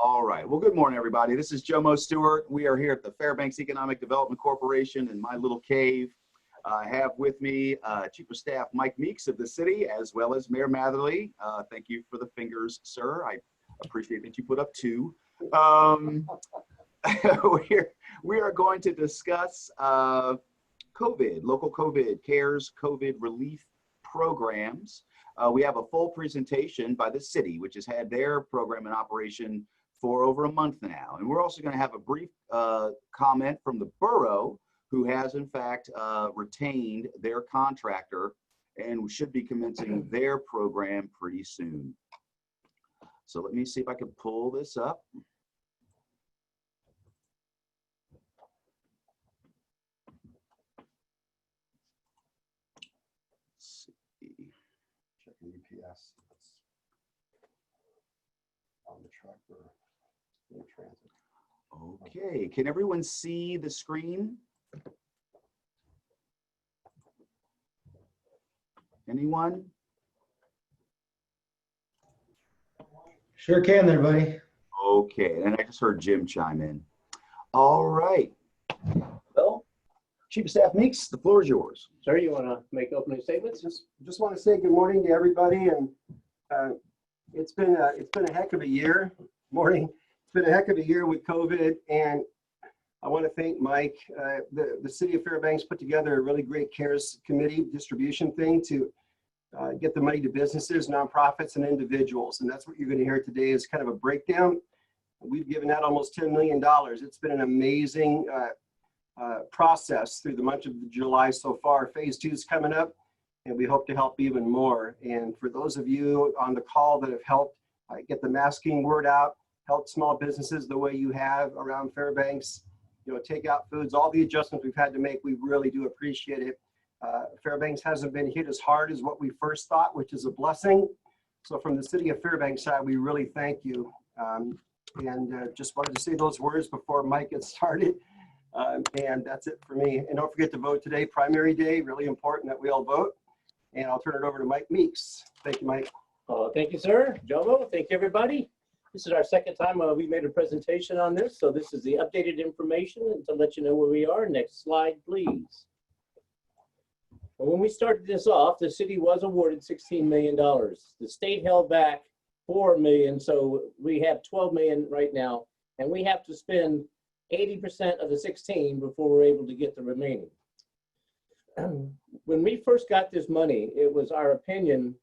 All right. Well, good morning, everybody. This is Jomo Stewart. We are here at the Fairbanks Economic Development Corporation in my little cave. I have with me Chief of Staff Mike Meeks of the city, as well as Mayor Matherly. Thank you for the fingers, sir. I appreciate that you put up two. We are going to discuss COVID, local COVID, CARES COVID relief programs. We have a full presentation by the city, which has had their program in operation for over a month now. And we're also going to have a brief comment from the borough, who has in fact retained their contractor and should be commencing their program pretty soon. So let me see if I can pull this up. Let's see. Check the UPS. It's on the truck or in transit. Okay, can everyone see the screen? Anyone? Sure can there, buddy. Okay, and I just heard Jim chime in. All right. Well, Chief of Staff Meeks, the floor is yours. Sir, you want to make opening statements? Just want to say good morning to everybody, and it's been a heck of a year. Morning. It's been a heck of a year with COVID, and I want to thank Mike. The City of Fairbanks put together a really great CARES committee distribution thing to get the money to businesses, nonprofits, and individuals. And that's what you're going to hear today is kind of a breakdown. We've given out almost $10 million. It's been an amazing process through the month of July so far. Phase 2 is coming up, and we hope to help even more. And for those of you on the call that have helped get the masking word out, help small businesses the way you have around Fairbanks, take out foods, all the adjustments we've had to make, we really do appreciate it. Fairbanks hasn't been hit as hard as what we first thought, which is a blessing. So from the City of Fairbanks side, we really thank you. Just wanted to say those words before Mike gets started. And that's it for me. And don't forget to vote today, primary day, really important that we all vote. And I'll turn it over to Mike Meeks. Thank you, Mike. Thank you, sir. Jomo, thank you, everybody. This is our second time we made a presentation on this. So this is the updated information and to let you know where we are. Next slide, please. When we started this off, the city was awarded $16 million. The state held back $4 million, so we have $12 million right now, and we have to spend 80% of the 16 before we're able to get the remaining. When we first got this money, it was our opinion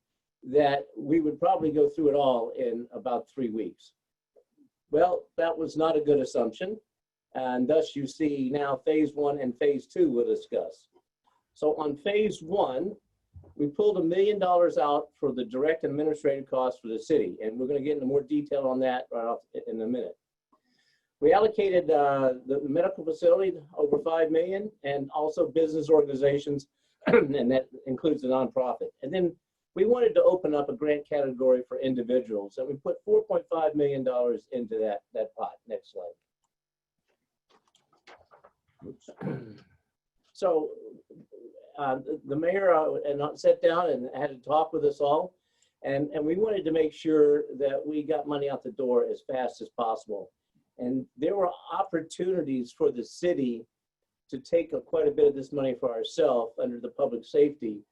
that we would probably go through it all in about 3 weeks. Well, that was not a good assumption, and thus you see now phase 1 and phase 2 we'll discuss. So on phase 1, we pulled $1 million out for the direct and administrative costs for the city, and we're going to get into more detail on that right off in a minute. We allocated the medical facility over $5 million, and also business organizations, and that includes the nonprofit. And then we wanted to open up a grant category for individuals, and we put $4.5 million into that pot. Next slide. Oops. So the mayor sat down and had to talk with us all, and we wanted to make sure that we got money out the door as fast as possible. And there were opportunities for the city to take quite a bit of this money for ourselves under the public safety,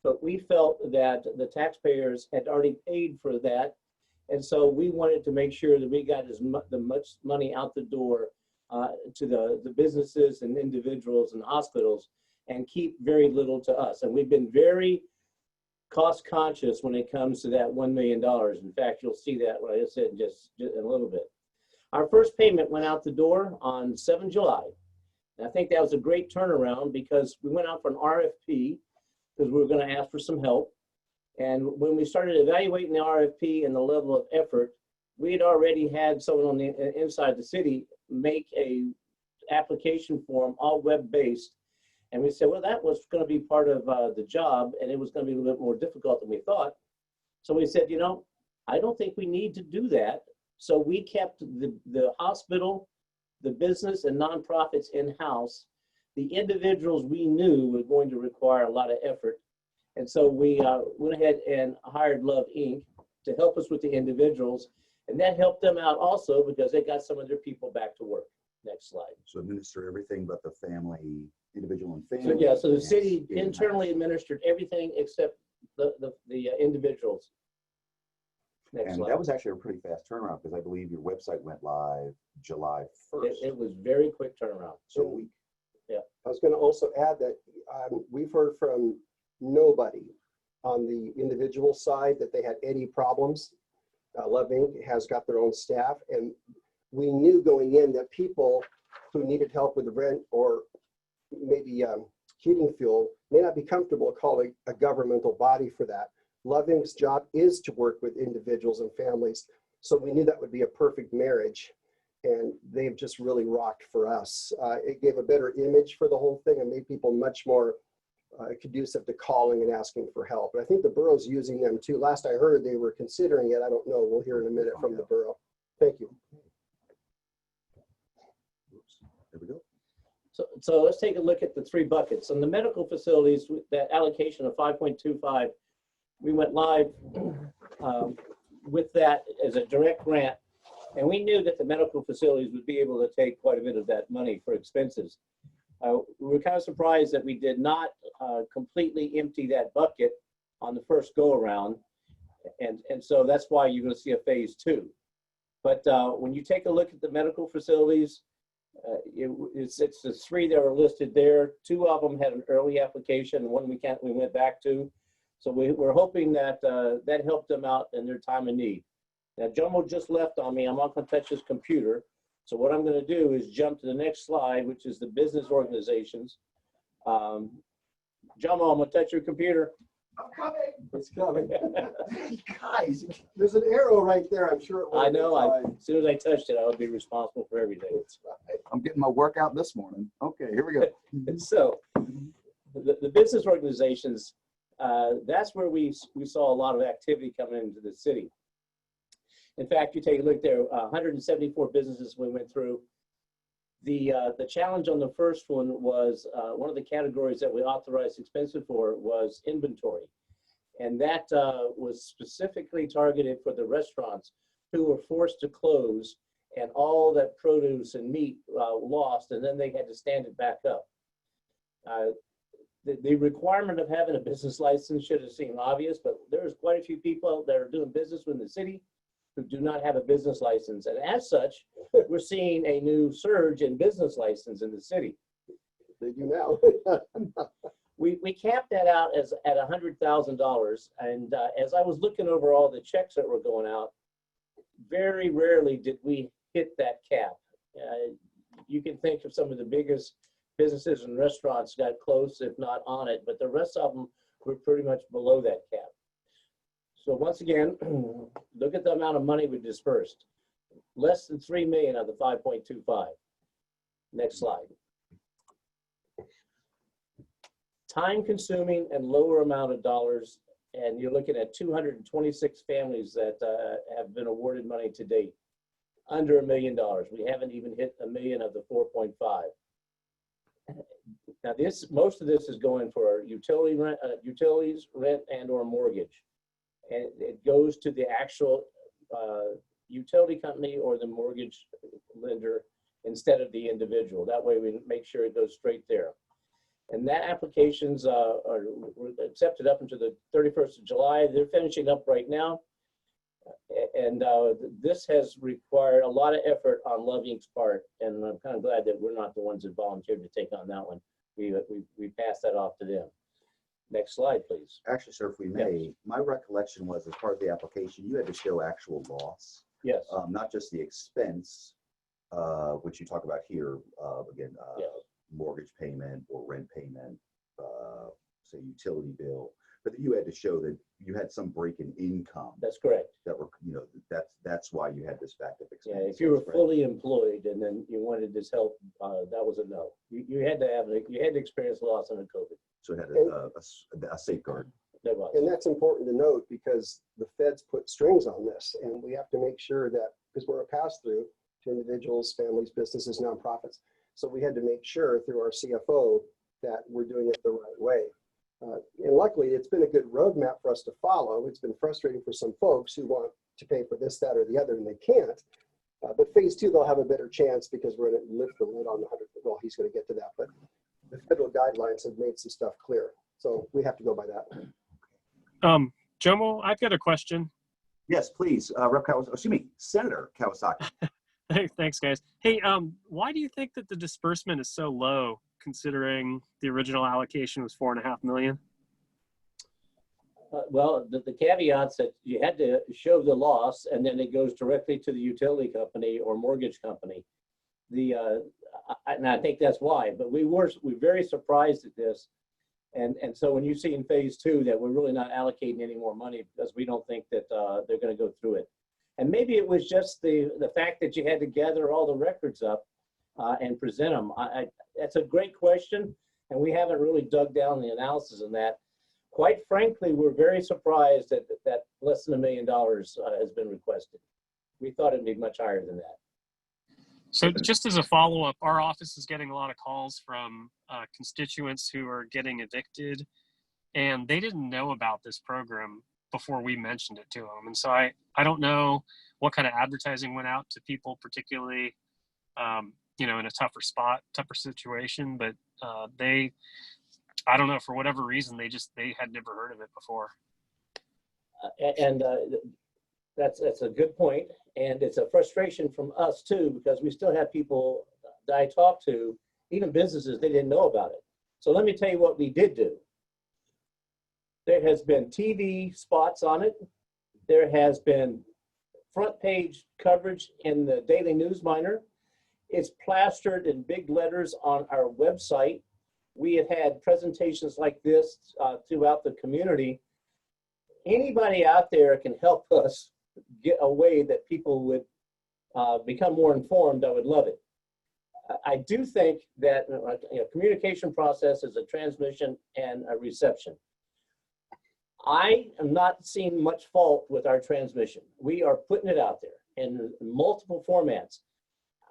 but we felt that the taxpayers had already paid for that, and so we wanted to make sure that we got the much money out the door to the businesses and individuals and hospitals, and keep very little to us. And we've been very cost conscious when it comes to that $1 million. In fact, you'll see that what I just said just in a little bit. Our first payment went out the door on 7 July. And I think that was a great turnaround because we went out for an RFP because we were going to ask for some help. And when we started evaluating the RFP and the level of effort, we had already had someone on the inside the city make a application form, all web-based. And we said, well, that was going to be part of the job, and it was going to be a little bit more difficult than we thought. So we said, I don't think we need to do that. So we kept the hospital, the business and nonprofits in-house. The individuals we knew were going to require a lot of effort. And so we went ahead and hired Love Inc. to help us with the individuals. And that helped them out also because they got some of their people back to work. Next slide. So administer everything but the family, individual and So family. yeah, so the city Yes. internally administered everything except the individuals. Next And slide. that was actually a pretty fast turnaround because I believe your website went live July 1st. It was very quick turnaround. So a week. I was going to also add that we've heard from nobody on the individual side that they had any problems. Loving has got their own staff, and we knew going in that people who needed help with the rent or maybe heating fuel may not be comfortable calling a governmental body for that. Loving's job is to work with individuals and families, so we knew that would be a perfect marriage. And they've just really rocked for us. It gave a better image for the whole thing and made people much more conducive to calling and asking for help. And I think the borough's using them too. Last I heard, they were considering it. I don't know. We'll hear in a minute from the borough. Thank you. Oops. There we go. So let's take a look at the three buckets. On the medical facilities, that allocation of 5.25, we went live with that as a direct grant. And we knew that the medical facilities would be able to take quite a bit of that money for expenses. We were kind of surprised that we did not completely empty that bucket on the first go around. And so that's why you're going to see a phase 2. But when you take a look at the medical facilities, it's the 3 that are listed there. 2 of them had an early application, and 1 we went back to. So we're hoping that that helped them out in their time of need. Now, Jomo just left on me. I'm not going to touch his computer. So what I'm going to do is jump to the next slide, which is the business organizations. Jomo, I'm going to touch your computer. I'm coming. It's coming. Guys, There's an arrow right there. I'm sure it will. I know. As soon as I touched it, I would be responsible for everything. I'm getting my workout this morning. Okay, here we go. And so the business organizations, that's where we saw a lot of activity coming into the city. In fact, you take a look there, 174 businesses we went through. The challenge on the first one was one of the categories that we authorized expenses for was inventory. And that was specifically targeted for the restaurants who were forced to close and all that produce and meat lost, and then they had to stand it back up. The requirement of having a business license should have seemed obvious, but there's quite a few people that are doing business in the city who do not have a business license. And as such, we're seeing a new surge in business license in the city. They do now. We capped that out at $100,000. And as I was looking over all the checks that were going out, very rarely did we hit that cap. You can think of some of the biggest businesses and restaurants got close, if not on it, but the rest of them were pretty much below that cap. So once again, look at the amount of money we dispersed. Less than 3 million of the 5.25. Next slide. Time consuming and lower amount of dollars, and you're looking at 226 families that have been awarded money to date. Under $1 million. We haven't even hit $1 million of the 4.5. Now most of this is going for utilities, rent, and or mortgage. And it goes to the actual utility company or the mortgage lender instead of the individual. That way we make sure it goes straight there. And that applications are accepted up until the 31st of July. They're finishing up right now. And this has required a lot of effort on Loving's part. And I'm kind of glad that we're not the ones that volunteered to take on that one. We passed that off to them. Next slide, please. Actually, sir, if we may, Yes. my recollection was as part of the application, you had to show actual loss, Yes. not just the expense, which you talk about here, again, Yes. mortgage payment or rent payment, say utility bill, but that you had to show that you had some break in income That's correct. that were, that's why you had this backup expense. Yeah, if you were That's correct. fully employed and then you wanted this help, that was a no. You had to experience loss under COVID. So it had a safeguard. There was. And that's important to note because the feds put strings on this, and we have to make sure that, because we're a pass-through to individuals, families, businesses, nonprofits. So we had to make sure through our CFO that we're doing it the right way. And luckily, it's been a good roadmap for us to follow. It's been frustrating for some folks who want to pay for this, that, or the other, and they can't. But phase two, they'll have a better chance because we're going to lift the lid on the 100. Well, he's going to get to that, but the federal guidelines have made some stuff clear. So we have to go by that. Jomo, I've got a question. Yes, please, Senator Kawasaki. Hey, thanks, guys. Hey, why do you think that the disbursement is so low, considering the original allocation was $4.5 million? Well, the caveats that you had to show the loss, and then it goes directly to the utility company or mortgage company. And I think that's why. But we're very surprised at this, and so when you see in phase two that we're really not allocating any more money because we don't think that they're going to go through it. And maybe it was just the fact that you had to gather all the records up and present them. That's a great question, and we haven't really dug down the analysis on that. Quite frankly, we're very surprised that less than $1 million has been requested. We thought it'd be much higher than that. So just as a follow-up, our office is getting a lot of calls from constituents who are getting evicted, and they didn't know about this program before we mentioned it to them. And so I don't know what kind of advertising went out to people, particularly, in a tougher situation, but I don't know, for whatever reason, they had never heard of it before. That's a good point. And it's a frustration from us too, because we still have people that I talk to, even businesses, they didn't know about it. So let me tell you what we did do. There has been TV spots on it. There has been front page coverage in the Daily News Miner. It's plastered in big letters on our website. We have had presentations like this throughout the community. Anybody out there can help us get a way that people would become more informed. I would love it. I do think that communication process is a transmission and a reception. I am not seeing much fault with our transmission. We are putting it out there in multiple formats.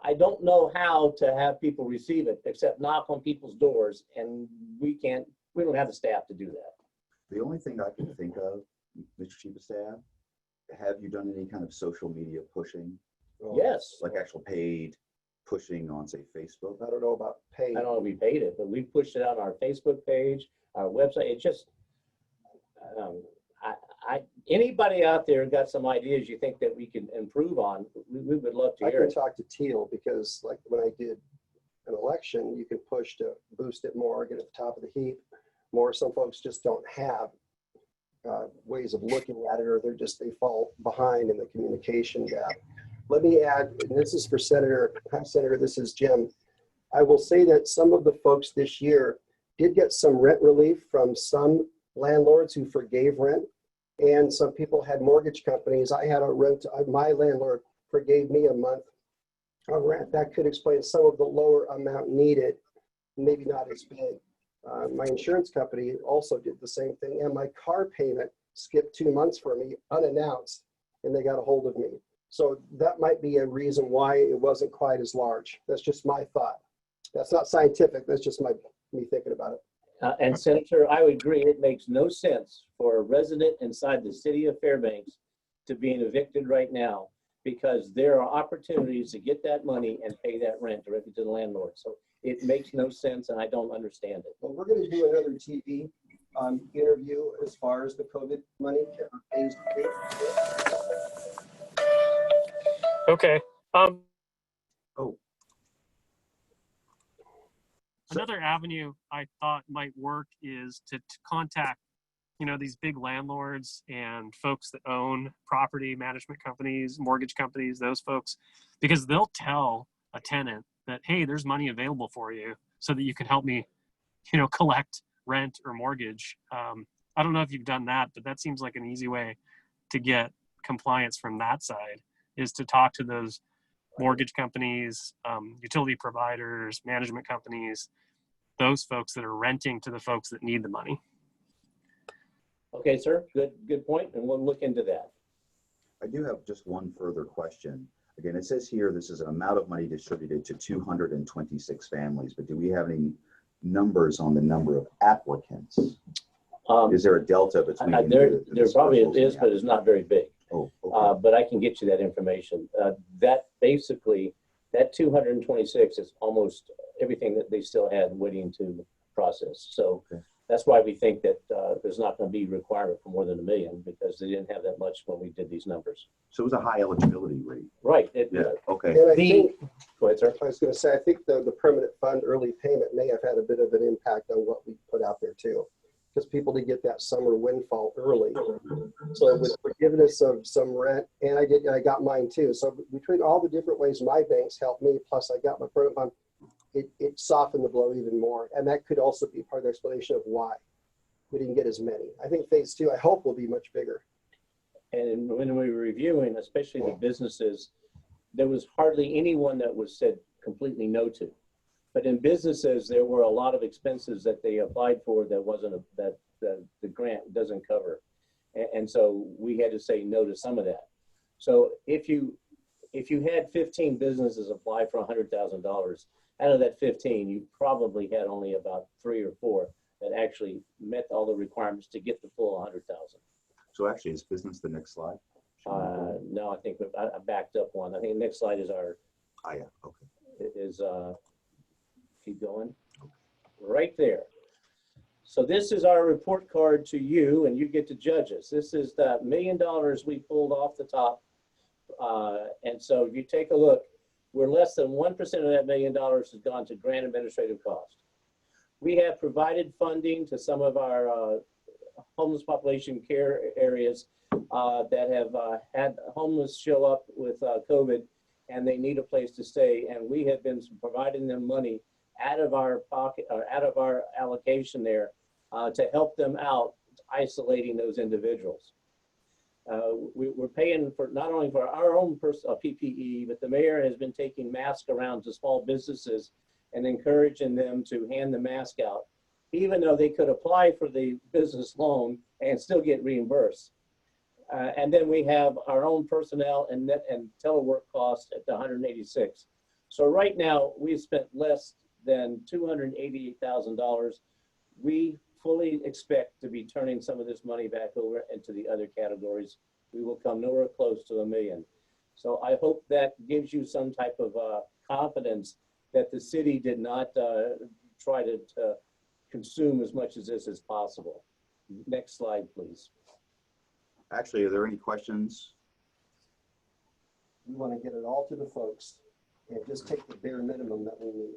I don't know how to have people receive it except knock on people's doors, and we don't have the staff to do that. The only thing I can think of, Mr. Chief of Staff, have you done any kind of social media pushing? Yes. Like actual paid pushing on, say, Facebook? I don't know about paid. I don't know if we paid it, but we pushed it out on our Facebook page, our website. It just, anybody out there got some ideas you think that we can improve on, we would love to hear I can it. talk to Teal because like when I did an election, you can push to boost it more, get at the top of the heap more. Some folks just don't have ways of looking at it, or they fall behind in the communication gap. Let me add, and this is for Senator, this is Jim. I will say that some of the folks this year did get some rent relief from some landlords who forgave rent, and some people had mortgage companies. I had a rent, my landlord forgave me a month of rent. That could explain some of the lower amount needed, maybe not as big. My insurance company also did the same thing, and my car payment skipped 2 months for me unannounced, and they got a hold of me. So that might be a reason why it wasn't quite as large. That's just my thought. That's not scientific. That's just me thinking about it. And Senator, I would agree. It makes no sense for a resident inside the city of Fairbanks to be evicted right now, because there are opportunities to get that money and pay that rent directly to the landlord. So it makes no sense, and I don't understand it. Well, we're going to do another TV interview as far as the COVID money. Okay. Oh. Another avenue I thought might work is to contact, these big landlords and folks that own property management companies, mortgage companies, those folks, because they'll tell a tenant that, hey, there's money available for you so that you can help me, collect rent or mortgage. I don't know if you've done that, but that seems like an easy way to get compliance from that side, is to talk to those mortgage companies, utility providers, management companies, those folks that are renting to the folks that need the money. Okay, sir, good point, and we'll look into that. I do have just one further question. Again, it says here this is an amount of money distributed to 226 families, but do we have any numbers on the number of applicants? Is there a delta between there probably is, but it's not very big. Oh, okay. but I can get you that information. That basically, that 226 is almost everything that they still had waiting to process. So Okay. that's why we think that there's not going to be requirement for more than $1 million, because they didn't have that much when we did these numbers. So it was a high eligibility rate. Right. Yeah, okay. And I The- think, Go ahead, sir. I was going to say, I think the permanent fund early payment may have had a bit of an impact on what we put out there too. Because people did get that summer windfall early. So with forgiveness of some rent, and I got mine too. So between all the different ways my banks helped me, plus I got my permanent fund, it softened the blow even more. And that could also be part of the explanation of why we didn't get as many. I think phase 2, I hope, will be much bigger. And when we were reviewing, especially the businesses, there was hardly anyone that was said completely no to. But in businesses, there were a lot of expenses that they applied for that wasn't that the grant doesn't cover, and so we had to say no to some of that. So if you had 15 businesses apply for $100,000, out of that 15, you probably had only about 3 or 4 that actually met all the requirements to get the full 100,000. So actually, is business the next slide? No, I think I backed up one. I think the next slide is our Ah, yeah, okay. keep going, right there. So this is our report card to you, and you get to judge us. This is the $1 million we pulled off the top. And so if you take a look, we're less than 1% of that $1 million has gone to grant administrative cost. We have provided funding to some of our homeless population care areas that have had homeless show up with COVID, and they need a place to stay. And we have been providing them money out of our pocket or out of our allocation there to help them out, isolating those individuals. We're paying for not only for our own PPE, but the mayor has been taking masks around to small businesses and encouraging them to hand the mask out, even though they could apply for the business loan and still get reimbursed. And then we have our own personnel and telework costs at the 186. So right now we've spent less than $288,000. We fully expect to be turning some of this money back over into the other categories. We will come nowhere close to $1 million. So I hope that gives you some type of confidence that the city did not try to consume as much of this as possible. Next slide, please. Actually, are there any questions? We want to get it all to the folks and just take the bare minimum that we need.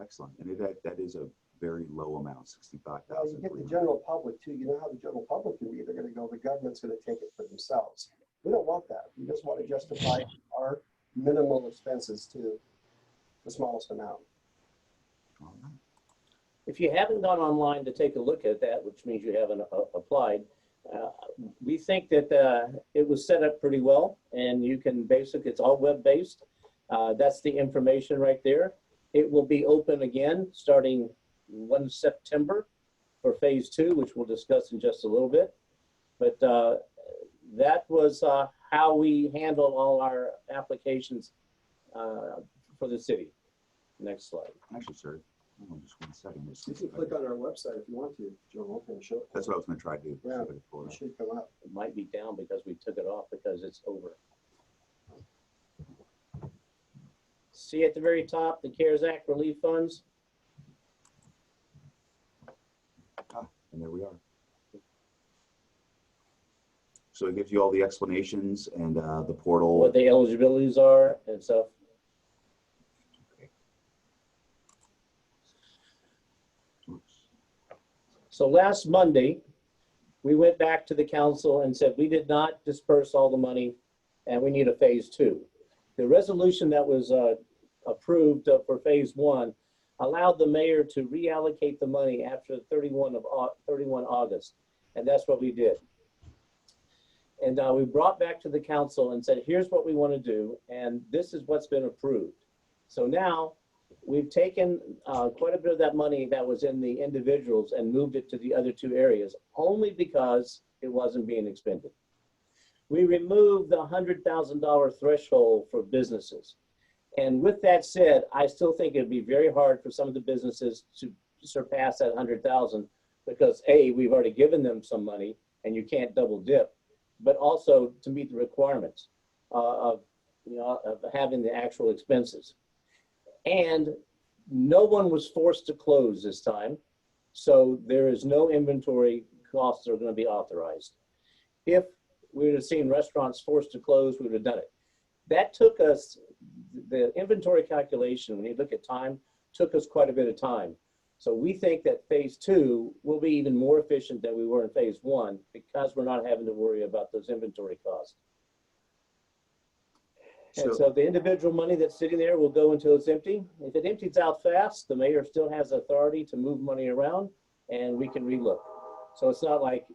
Excellent. And that is a very low amount, 65,000. Well, you get the general public too. You know how the general public can be. They're going to go, the government's going to take it for themselves. We don't want that. We just want to justify our minimal expenses to the smallest amount. All right. If you haven't gone online to take a look at that, which means you haven't applied, we think that it was set up pretty well, and you can basically, it's all web-based. That's the information right there. It will be open again starting 1 September for phase 2, which we'll discuss in just a little bit. But that was how we handle all our applications for the city. Next slide. Actually, sir, hold on just 1 second. Let's You see can if I click on our website if you want to, Joe, and show it. That's what I was going to try to do. Yeah. See if I can pull it It up. should come up. It might be down because we took it off because it's over. See at the very top, the CARES Act relief funds. And there we are. So it gives you all the explanations and the portal. What the eligibilities are and stuff. Oops. So last Monday, we went back to the council and said we did not disperse all the money and we need a phase 2. The resolution that was approved for phase 1 allowed the mayor to reallocate the money after 31 August. And that's what we did. And we brought back to the council and said, here's what we want to do. And this is what's been approved. So now we've taken quite a bit of that money that was in the individuals and moved it to the other 2 areas, only because it wasn't being expended. We removed the $100,000 threshold for businesses. And with that said, I still think it'd be very hard for some of the businesses to surpass that 100,000 because A, we've already given them some money and you can't double dip. but also to meet the requirements of having the actual expenses. And no one was forced to close this time, so there is no inventory costs that are going to be authorized. If we would have seen restaurants forced to close, we would have done it. That took us, the inventory calculation, when you look at time, took us quite a bit of time. So we think that phase 2 will be even more efficient than we were in phase 1 because we're not having to worry about those inventory costs. And so the individual money that's sitting there will go until it's empty. If it empties out fast, the mayor still has authority to move money around and we can relook. So it's not like,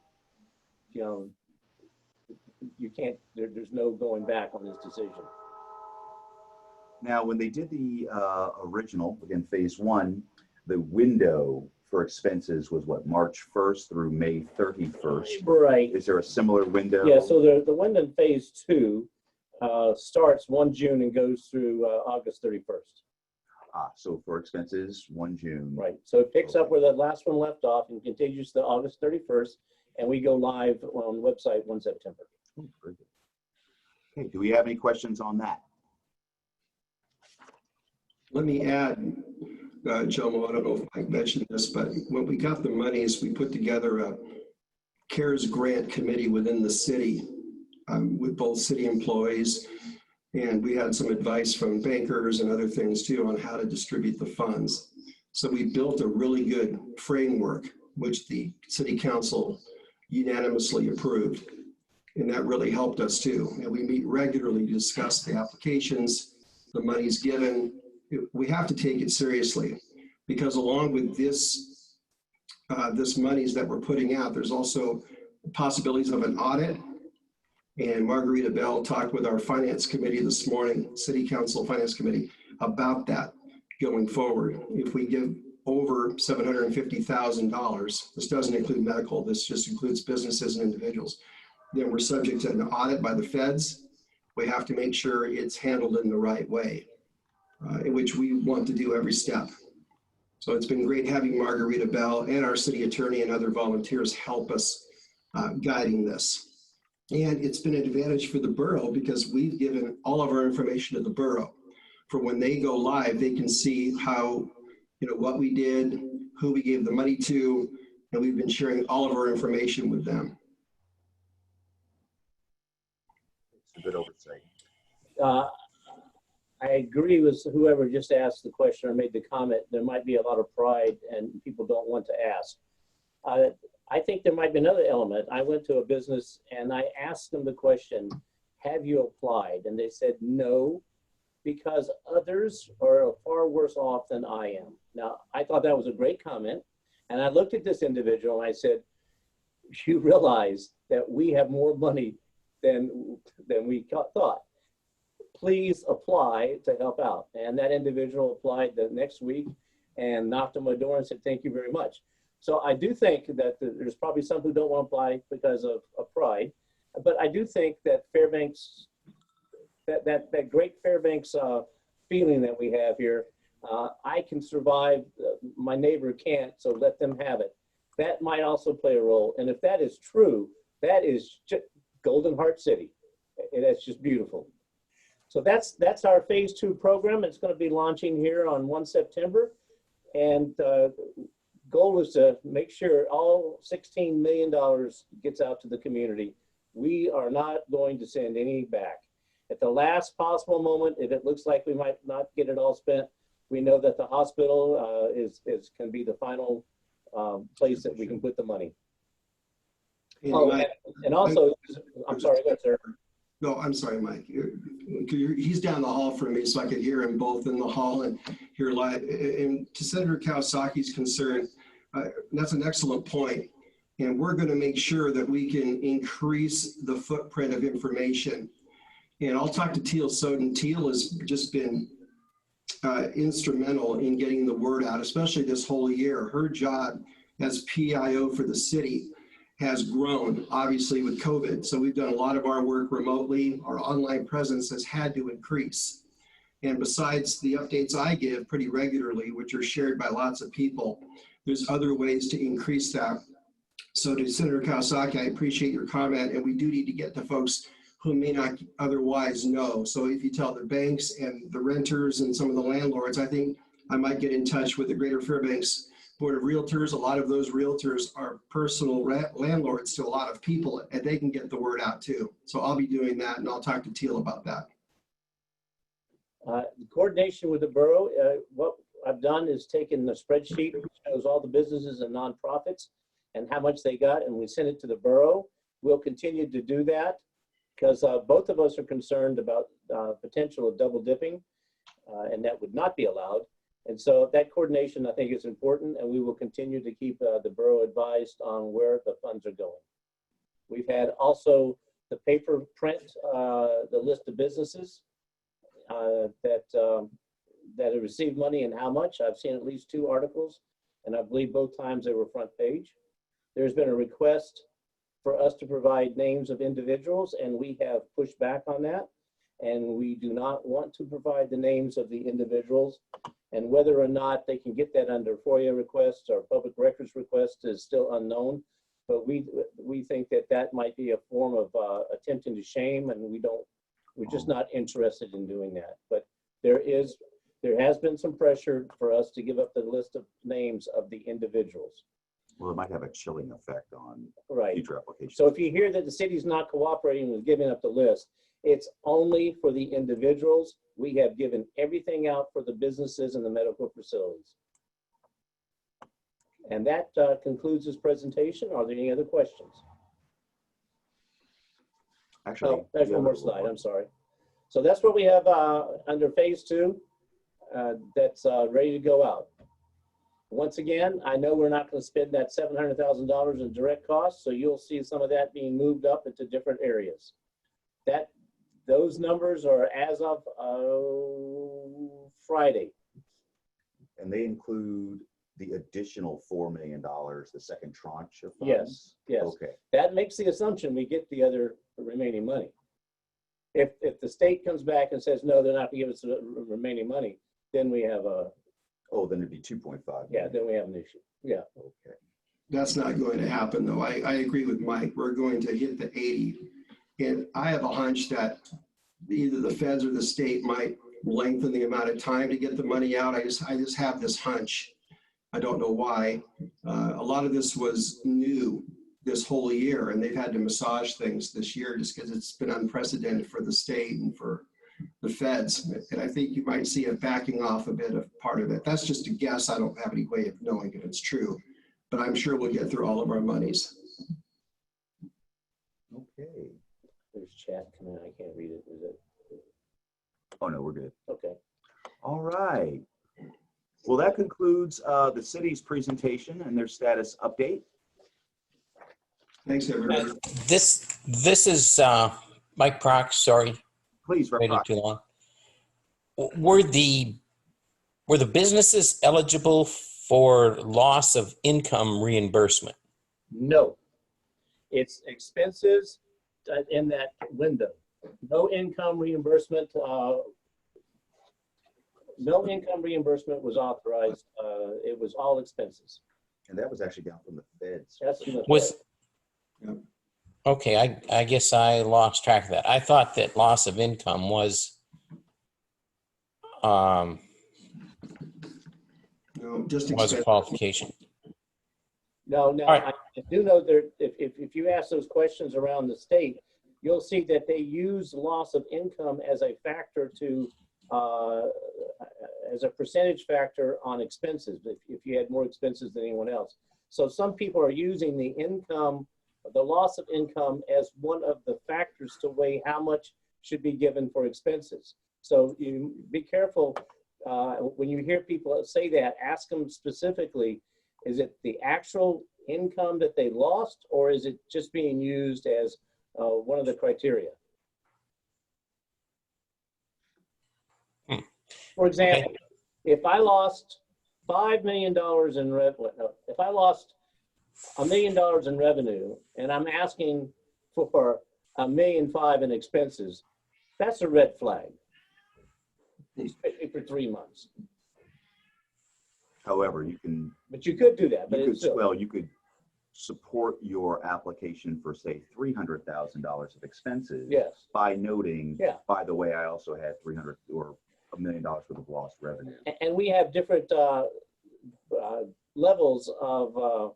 you can't, there's no going back on this decision. Now, when they did the original, again, phase 1, the window for expenses was what, March 1st through May 31st? Right. Is there a similar window? Yeah, so the window in phase 2 starts 1 June and goes through August 31st. So for expenses, 1 June. Right. So it picks up where the last one left off and continues to August 31st, and we go live on the website 1 September. Oh, very good. Okay, do we have any questions on that? Let me add, Joe, I don't know if Mike mentioned this, but when we got the monies, we put together a CARES grant committee within the city with both city employees. And we had some advice from bankers and other things too on how to distribute the funds. So we built a really good framework, which the city council unanimously approved. And that really helped us too. And we meet regularly to discuss the applications, the monies given. We have to take it seriously because along with this monies that we're putting out, there's also possibilities of an audit. And Margarita Bell talked with our finance committee this morning, city council finance committee, about that going forward. If we give over $750,000, this doesn't include medical, this just includes businesses and individuals, then we're subject to an audit by the feds. We have to make sure it's handled in the right way, in which we want to do every step. So it's been great having Margarita Bell and our city attorney and other volunteers help us guiding this. And it's been an advantage for the borough because we've given all of our information to the borough. For when they go live, they can see how, what we did, who we gave the money to, and we've been sharing all of our information with them. It's a good oversight. I agree with whoever just asked the question or made the comment. There might be a lot of pride and people don't want to ask. I think there might be another element. I went to a business and I asked them the question, have you applied? And they said no, because others are far worse off than I am. Now, I thought that was a great comment. And I looked at this individual and I said, you realize that we have more money than we thought. Please apply to help out. And that individual applied the next week and knocked on my door and said, thank you very much. So I do think that there's probably some who don't want to apply because of pride, but I do think that Fairbanks, that great Fairbanks feeling that we have here, I can survive, my neighbor can't, so let them have it. That might also play a role. And if that is true, that is just Golden Heart City. That's just beautiful. So that's our phase 2 program. It's going to be launching here on 1 September. And goal is to make sure all $16 million gets out to the community. We are not going to send any back. At the last possible moment, if it looks like we might not get it all spent, we know that the hospital can be the final place that we can put the money. And also, I'm sorry, go ahead, sir. No, I'm sorry, Mike. He's down the hall from me, so I could hear him both in the hall and hear live. And to Senator Kawasaki's concern, that's an excellent point. And we're going to make sure that we can increase the footprint of information. And I'll talk to Teal Soden. Teal has just been instrumental in getting the word out, especially this whole year. Her job as PIO for the city has grown, obviously, with COVID. So we've done a lot of our work remotely. Our online presence has had to increase. And besides the updates I give pretty regularly, which are shared by lots of people, there's other ways to increase that. So to Senator Kawasaki, I appreciate your comment, and we do need to get to folks who may not otherwise know. So if you tell the banks and the renters and some of the landlords, I think I might get in touch with the Greater Fairbanks Board of Realtors. A lot of those realtors are personal landlords to a lot of people, and they can get the word out too. So I'll be doing that, and I'll talk to Teal about that. The coordination with the borough, what I've done is taken the spreadsheet which shows all the businesses and nonprofits and how much they got, and we sent it to the borough. We'll continue to do that because both of us are concerned about potential of double dipping, and that would not be allowed. And so that coordination, I think, is important, and we will continue to keep the borough advised on where the funds are going. We've had also the paper print, the list of businesses that have received money and how much. I've seen at least 2 articles, and I believe both times they were front page. There's been a request for us to provide names of individuals, and we have pushed back on that. And we do not want to provide the names of the individuals, and whether or not they can get that under FOIA requests or public records requests is still unknown. But we think that that might be a form of attempting to shame, and we're just not interested in doing that. But there has been some pressure for us to give up the list of names of the individuals. Well, it might have a chilling effect on Right. future applications. So if you hear that the city's not cooperating with giving up the list, it's only for the individuals. We have given everything out for the businesses and the medical facilities. And that concludes this presentation. Are there any other questions? Actually, Oh, there's one more slide, I'm sorry. So that's what we have under phase 2 that's ready to go out. Once again, I know we're not going to spend that $700,000 in direct costs, so you'll see some of that being moved up into different areas. Those numbers are as of Friday. And they include the additional $4 million, the second tranche of funds? Yes, yes. Okay. That makes the assumption we get the other remaining money. If the state comes back and says, no, they're not going to give us the remaining money, then we have a, Oh, then it'd be 2.5. yeah, then we have an issue. Yeah. Okay. That's not going to happen, though. I agree with Mike. We're going to hit the 80. And I have a hunch that either the feds or the state might lengthen the amount of time to get the money out. I just have this hunch. I don't know why. A lot of this was new this whole year, and they've had to massage things this year just because it's been unprecedented for the state and for the feds. And I think you might see it backing off a bit of part of it. That's just a guess. I don't have any way of knowing if it's true, but I'm sure we'll get through all of our monies. Okay. There's chat coming in. I can't read it. Is it? Oh, no, we're good. Okay. All right. Well, that concludes the city's presentation and their status update. Thanks, everybody. This is Mike Prox. Sorry, Please, Rep. waited too long. Were the businesses eligible for loss of income reimbursement? No. It's expenses in that window. No income reimbursement. No income reimbursement was authorized. It was all expenses. And that was actually down from the feds. That's from the Yep. Okay, I guess I lost track of that. I thought that loss of income was No, just a expense. qualification. No, All right. I do know there. If you ask those questions around the state, you'll see that they use loss of income as a factor to, as a percentage factor on expenses. If you had more expenses than anyone else, so some people are using the income, the loss of income, as one of the factors to weigh how much should be given for expenses. So you be careful when you hear people say that. Ask them specifically. Is it the actual income that they lost, or is it just being used as one of the criteria? For example, if I lost $5 million in revenue, if I lost $1 million in revenue and I'm asking for $1.5 million in expenses, that's a red flag, especially for 3 months. However, you can, But you could do that. But you it's still, could support your application for, say, $300,000 of expenses Yes. by noting, Yeah. by the way, I also had 300 or $1 million worth of lost revenue. And we have different levels of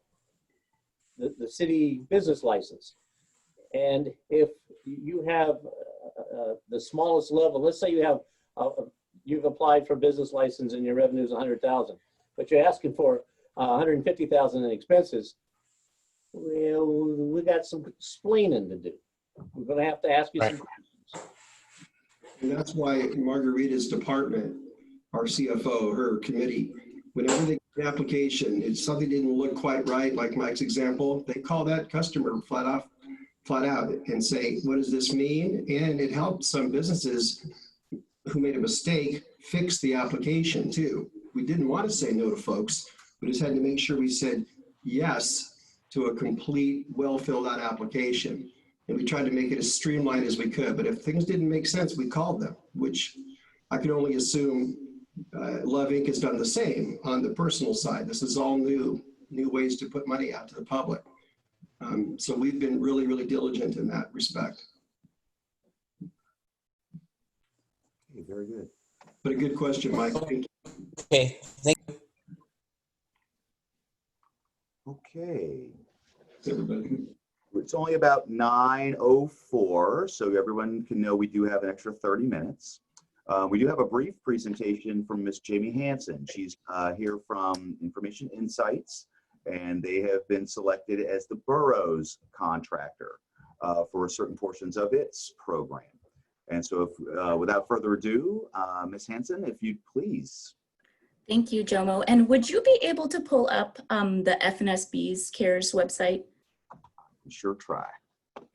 the city business license. And if you have the smallest level, let's say you have, you've applied for business license and your revenue is 100,000, but you're asking for 150,000 in expenses. Well, we got some explaining to do. We're going to have to ask you some questions. And that's why Margarita's department, our CFO, her committee, whenever they get an application, if something didn't look quite right, like Mike's example, they call that customer flat out and say, what does this mean? And it helped some businesses who made a mistake fix the application too. We didn't want to say no to folks. We just had to make sure we said yes to a complete, well filled out application. And we tried to make it as streamlined as we could. But if things didn't make sense, we called them, which I can only assume Love Inc. has done the same on the personal side. This is all new ways to put money out to the public. So we've been really, really diligent in that respect. Okay, very good. But a good question, Mike. Thank you. Okay, thank Okay. Everybody. It's only about 9:04, so everyone can know we do have an extra 30 minutes. We do have a brief presentation from Ms. Jamie Hansen. She's here from Information Insights, and they have been selected as the borough's contractor for certain portions of its program. And so if, without further ado, Ms. Hansen, if you'd please. Thank you, Jomo. And would you be able to pull up the FNSB's CARES website? Sure try.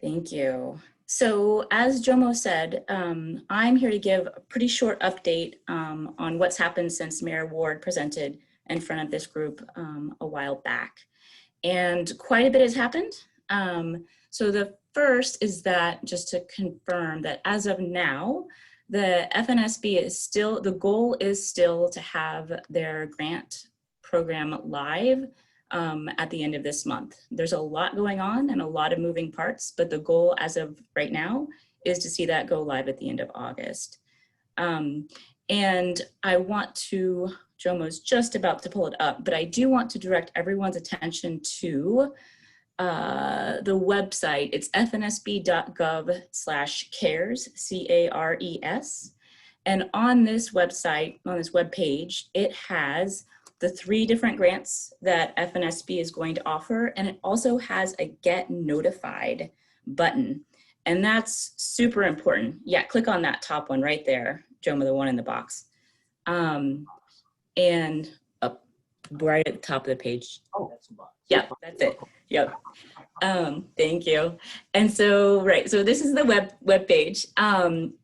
Thank you. So as Jomo said, I'm here to give a pretty short update on what's happened since Mayor Ward presented in front of this group a while back. And quite a bit has happened. So the first is that, just to confirm that as of now, the FNSB is still, the goal is still to have their grant program live at the end of this month. There's a lot going on and a lot of moving parts, but the goal as of right now is to see that go live at the end of August. And I want to, Jomo's just about to pull it up, but I do want to direct everyone's attention to the website. It's fnsb.gov/cares, C-A-R-E-S. And on this website, on this webpage, it has the 3 different grants that FNSB is going to offer. And it also has a get notified button. And that's super important. Yeah, click on that top one right there, Jomo, the one in the box. And up right at the top of the page. Oh, that's a box. Yeah, that's it. Yep. Thank you. And so, right, so this is the web page. And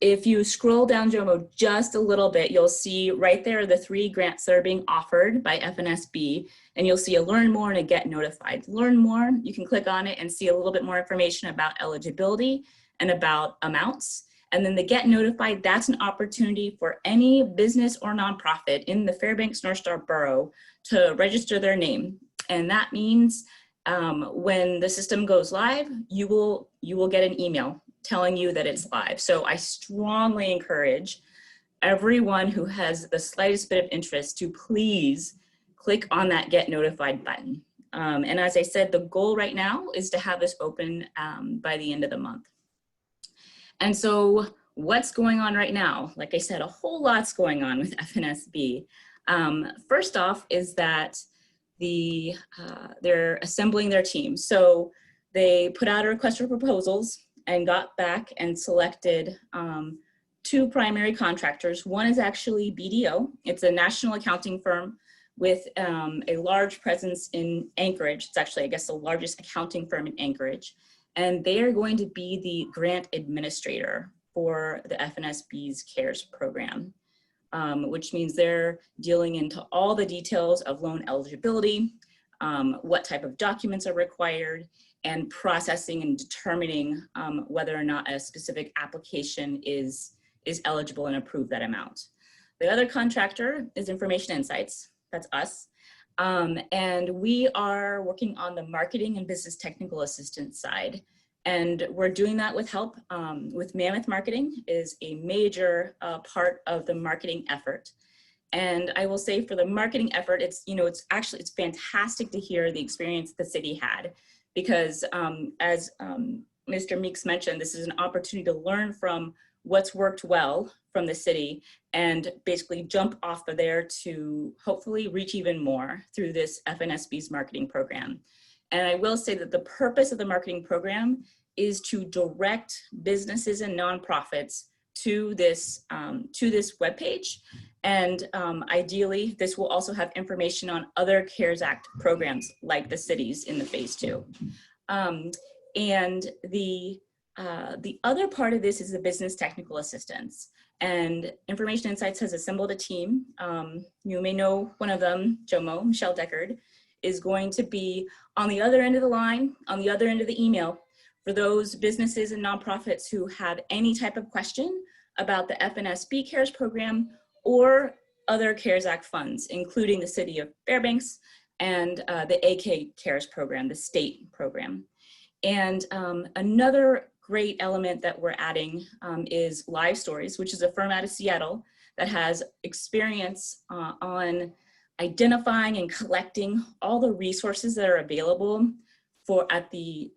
if you scroll down, Jomo, just a little bit, you'll see right there the 3 grants that are being offered by FNSB, and you'll see a learn more and a get notified. Learn more, you can click on it and see a little bit more information about eligibility and about amounts. And then the get notified, that's an opportunity for any business or nonprofit in the Fairbanks North Star Borough to register their name. And that means when the system goes live, you will get an email telling you that it's live. So I strongly encourage everyone who has the slightest bit of interest to please click on that get notified button. And as I said, the goal right now is to have this open by the end of the month. And so what's going on right now? Like I said, a whole lot's going on with FNSB. First off is that they're assembling their team. So they put out a request for proposals and got back and selected 2 primary contractors. One is actually BDO. It's a national accounting firm with a large presence in Anchorage. It's actually, I guess, the largest accounting firm in Anchorage. And they are going to be the grant administrator for the FNSB's CARES program. Which means they're dealing into all the details of loan eligibility, what type of documents are required, and processing and determining whether or not a specific application is eligible and approve that amount. The other contractor is Information Insights, that's us. And we are working on the marketing and business technical assistance side. And we're doing that with help with Mammoth Marketing is a major part of the marketing effort. And I will say for the marketing effort, it's fantastic to hear the experience the city had, because as Mr. Meeks mentioned, this is an opportunity to learn from what's worked well from the city and basically jump off of there to hopefully reach even more through this FNSB's marketing program. And I will say that the purpose of the marketing program is to direct businesses and nonprofits to this webpage. And ideally, this will also have information on other CARES Act programs like the cities in the phase 2. And the other part of this is the business technical assistance. And Information Insights has assembled a team. You may know one of them, Jomo, Michelle Deckard, is going to be on the other end of the line, on the other end of the email, for those businesses and nonprofits who have any type of question about the FNSB CARES Program or other CARES Act funds, including the City of Fairbanks and the AK CARES Program, the state program. And another great element that we're adding is Live Stories, which is a firm out of Seattle that has experience on identifying and collecting all the resources that are available at the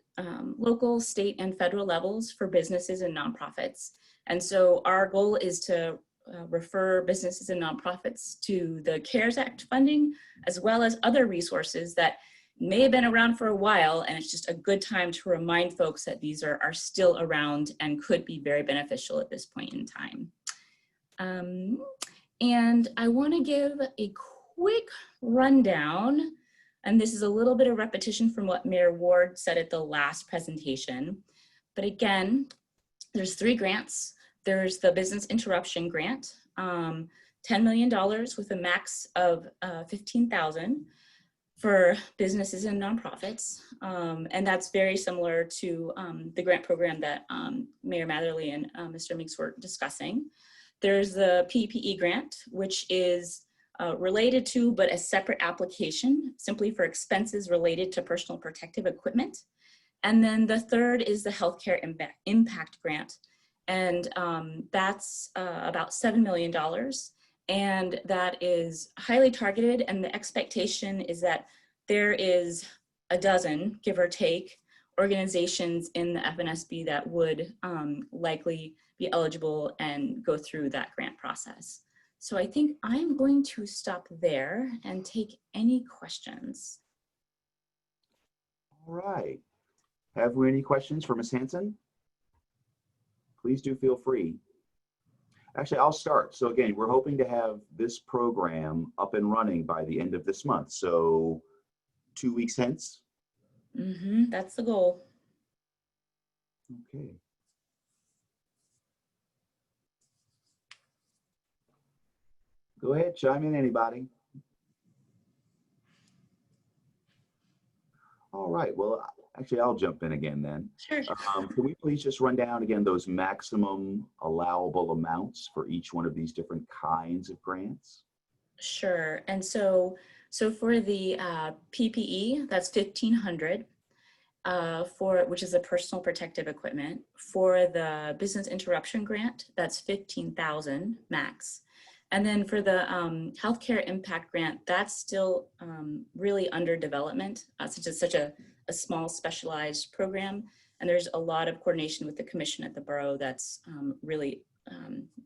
local, state, and federal levels for businesses and nonprofits. And so our goal is to refer businesses and nonprofits to the CARES Act funding, as well as other resources that may have been around for a while, and it's just a good time to remind folks that these are still around and could be very beneficial at this point in time. And I want to give a quick rundown, and this is a little bit of repetition from what Mayor Ward said at the last presentation. But again, there's 3 grants. There's the business interruption grant, $10 million with a max of $15,000 for businesses and nonprofits. And that's very similar to the grant program that Mayor Matherly and Mr. Meeks were discussing. There's the PPE grant, which is related to, but a separate application, simply for expenses related to personal protective equipment. And then the third is the healthcare impact grant. And that's about $7 million. And that is highly targeted. And the expectation is that there is a dozen, give or take, organizations in the FNSB that would likely be eligible and go through that grant process. So I think I'm going to stop there and take any questions. All right. Have we any questions for Ms. Hansen? Please do feel free. Actually, I'll start. So again, we're hoping to have this program up and running by the end of this month. So 2 weeks hence? That's the goal. Okay. Go ahead, chime in, anybody. All right, well, actually, I'll jump in again then. Sure. Can we please just run down again those maximum allowable amounts for each one of these different kinds of grants? Sure. And so for the PPE, that's $1,500 which is the personal protective equipment. For the business interruption grant, that's $15,000 max. And then for the healthcare impact grant, that's still really under development. Since it's such a small specialized program, and there's a lot of coordination with the commission at the borough that's really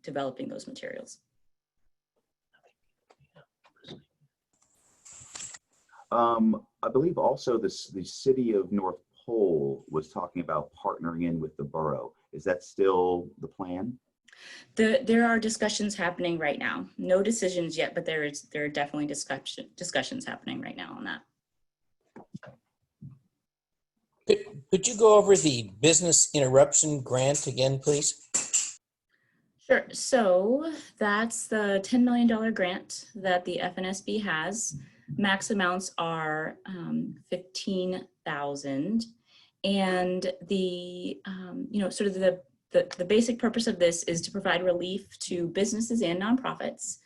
developing those materials. I believe also the city of North Pole was talking about partnering in with the borough. Is that still the plan? There are discussions happening right now. No decisions yet, but there are definitely discussions happening right now on that. Could you go over the business interruption grant again, please? Sure. So that's the $10 million grant that the FNSB has. Max amounts are $15,000, and the sort of the basic purpose of this is to provide relief to businesses and nonprofits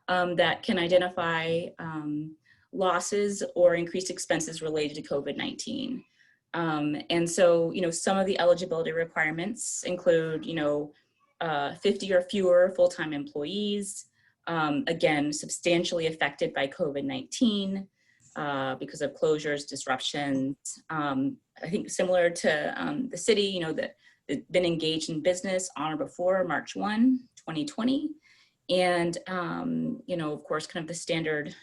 that can identify losses or increased expenses related to COVID-19. And so, some of the eligibility requirements include, 50 or fewer full-time employees, again, substantially affected by COVID-19 because of closures, disruptions. I think similar to the city, that been engaged in business on or before March 1, 2020. And, of course, kind of the standard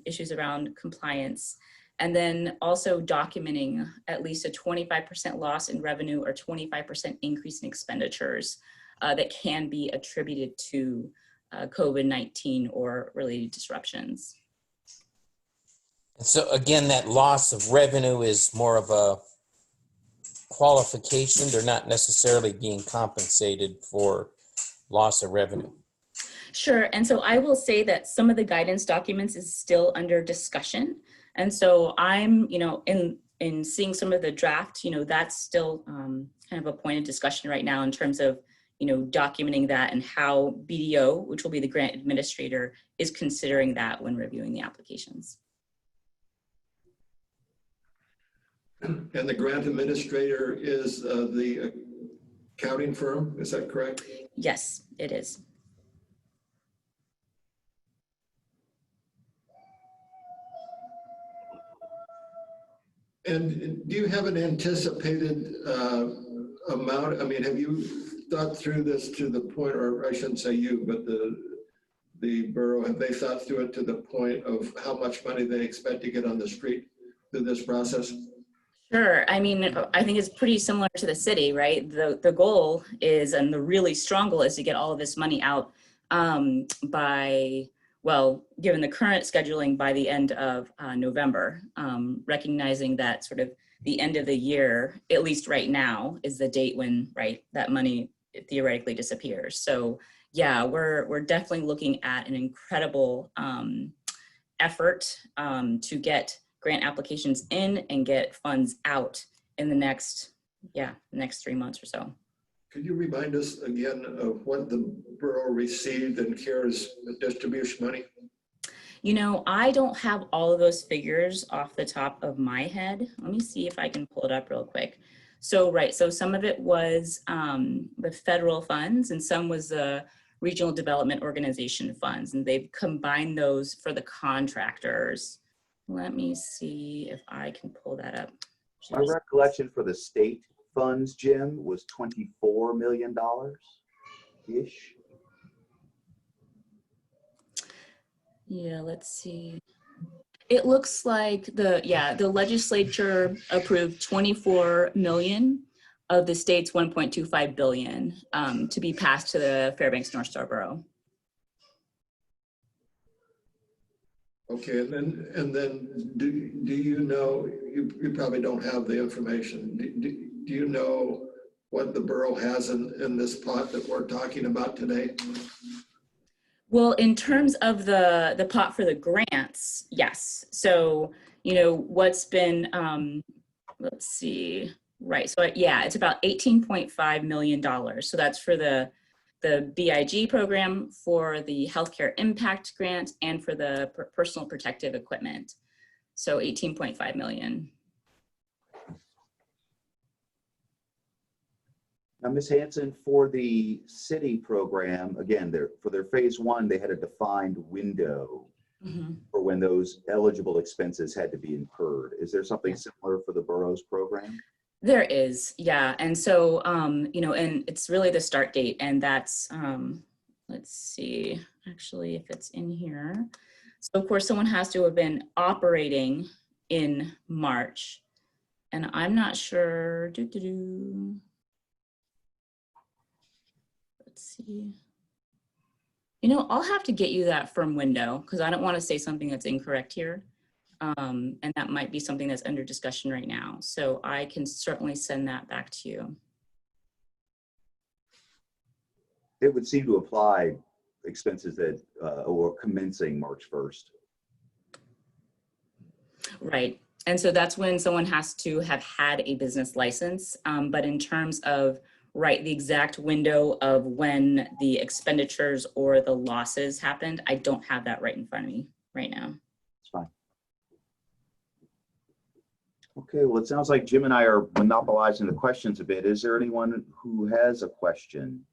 issues around compliance. And then also documenting at least a 25% loss in revenue or 25% increase in expenditures that can be attributed to COVID-19 or related disruptions. So again, that loss of revenue is more of a qualification. They're not necessarily being compensated for loss of revenue. Sure. And so I will say that some of the guidance documents is still under discussion. And so I'm, in seeing some of the draft, that's still kind of a point of discussion right now in terms of, documenting that and how BDO, which will be the grant administrator, is considering that when reviewing the applications. And the grant administrator is the accounting firm, is that correct? Yes, it is. And do you have an anticipated amount? I mean, have you thought through this to the point, or I shouldn't say you, but the borough, have they thought through it to the point of how much money they expect to get on the street through this process? Sure. I mean, I think it's pretty similar to the city, right? The goal is, and the really strong goal is to get all of this money out by, well, given the current scheduling, by the end of November, recognizing that sort of the end of the year, at least right now, is the date when, right, that money theoretically disappears. So yeah, we're definitely looking at an incredible effort to get grant applications in and get funds out in the next 3 months or so. Could you remind us again of what the borough received in CARES distribution money? I don't have all of those figures off the top of my head. Let me see if I can pull it up real quick. So, right, so some of it was the federal funds and some was the regional development organization funds, and they've combined those for the contractors. Let me see if I can pull that up. My recollection for the state funds, Jim, was $24 million-ish. Yeah, let's see. It looks like the legislature approved 24 million of the state's 1.25 billion to be passed to the Fairbanks North Star Borough. Okay, and then do you know, you probably don't have the information. Do you know what the borough has in this pot that we're talking about today? Well, in terms of the pot for the grants, yes. So, what's been, let's see, right. So yeah, it's about $18.5 million. So that's for the BIG program, for the healthcare impact grant, and for the personal protective equipment. So 18.5 million. Now, Ms. Hansen, for the city program, again, for their phase one, they had a defined window for when those eligible expenses had to be incurred. Is there something similar for the borough's program? There is, yeah. And so, and it's really the start date, and that's, let's see, actually, if it's in here. So of course, someone has to have been operating in March, and I'm not sure, let's see. I'll have to get you that firm window because I don't want to say something that's incorrect here. And that might be something that's under discussion right now. So I can certainly send that back to you. It would seem to apply expenses that were commencing March 1st. Right. And so that's when someone has to have had a business license. But in terms of, right, the exact window of when the expenditures or the losses happened, I don't have that right in front of me right now. It's fine. Okay, well, it sounds like Jim and I are monopolizing the questions a bit. Is there anyone who has a question?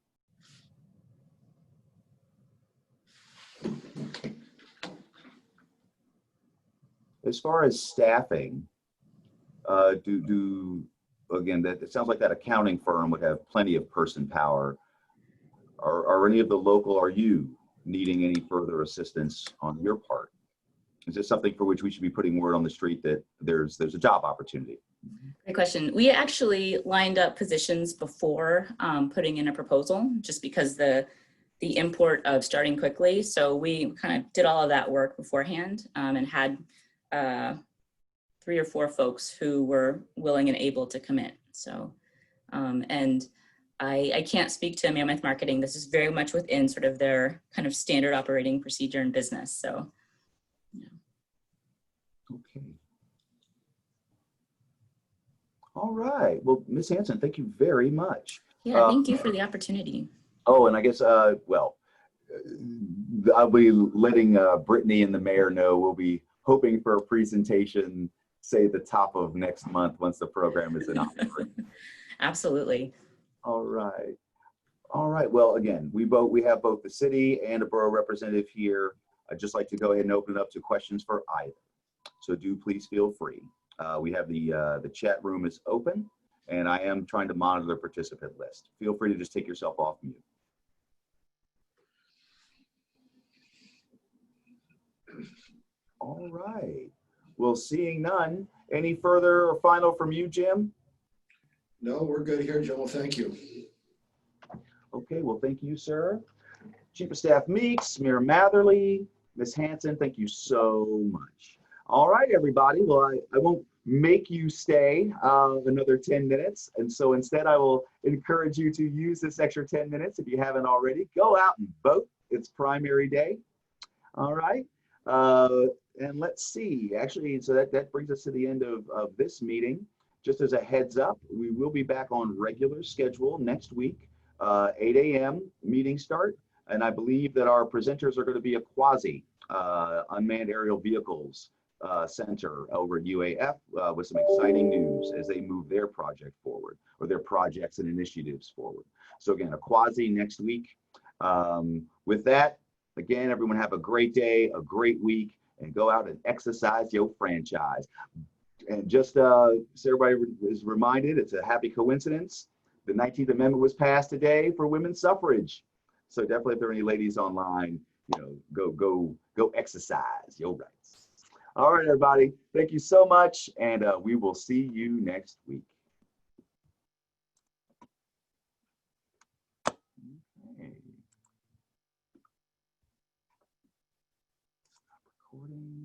As far as staffing, again, that it sounds like that accounting firm would have plenty of person power. Are any of the local, are you needing any further assistance on your part? Is this something for which we should be putting word on the street that there's a job opportunity? Great question. We actually lined up positions before putting in a proposal, just because the import of starting quickly. So we kind of did all of that work beforehand and had 3 or 4 folks who were willing and able to commit. So, and I can't speak to Mammoth Marketing. This is very much within sort of their kind of standard operating procedure in business. So, yeah. Okay. All right. Well, Ms. Hansen, thank you very much. Yeah, thank you for the opportunity. Oh, and I guess, well, I'll be letting Brittany and the mayor know we'll be hoping for a presentation, say the top of next month once the program is in operation. Absolutely. All right. All right. Well, again, we have both the city and a borough representative here. I'd just like to go ahead and open it up to questions for either. So do please feel free. We have the chat room is open, and I am trying to monitor the participant list. Feel free to just take yourself off mute. All right. Well, seeing none, any further or final from you, Jim? No, we're good here, Joel. Thank you. Okay, well, thank you, sir. Chief of Staff Meeks, Mayor Matherly, Ms. Hansen, thank you so much. All right, everybody. Well, I won't make you stay another 10 minutes. And so instead, I will encourage you to use this extra 10 minutes if you haven't already. Go out and vote. It's primary day. All right. And let's see, actually, so that brings us to the end of this meeting. Just as a heads up, we will be back on regular schedule next week, 8 a.m. meeting start. And I believe that our presenters are going to be a quasi unmanned aerial vehicles center over at UAF with some exciting news as they move their project forward, or their projects and initiatives forward. So again, a quasi next week. With that, again, everyone have a great day, a great week, and go out and exercise your franchise. And just so everybody is reminded, it's a happy coincidence. The 19th Amendment was passed today for women's suffrage. So definitely, if there are any ladies online, you know, go exercise your rights. All right, everybody. Thank you so much, and we will see you next week. Okay. Recording.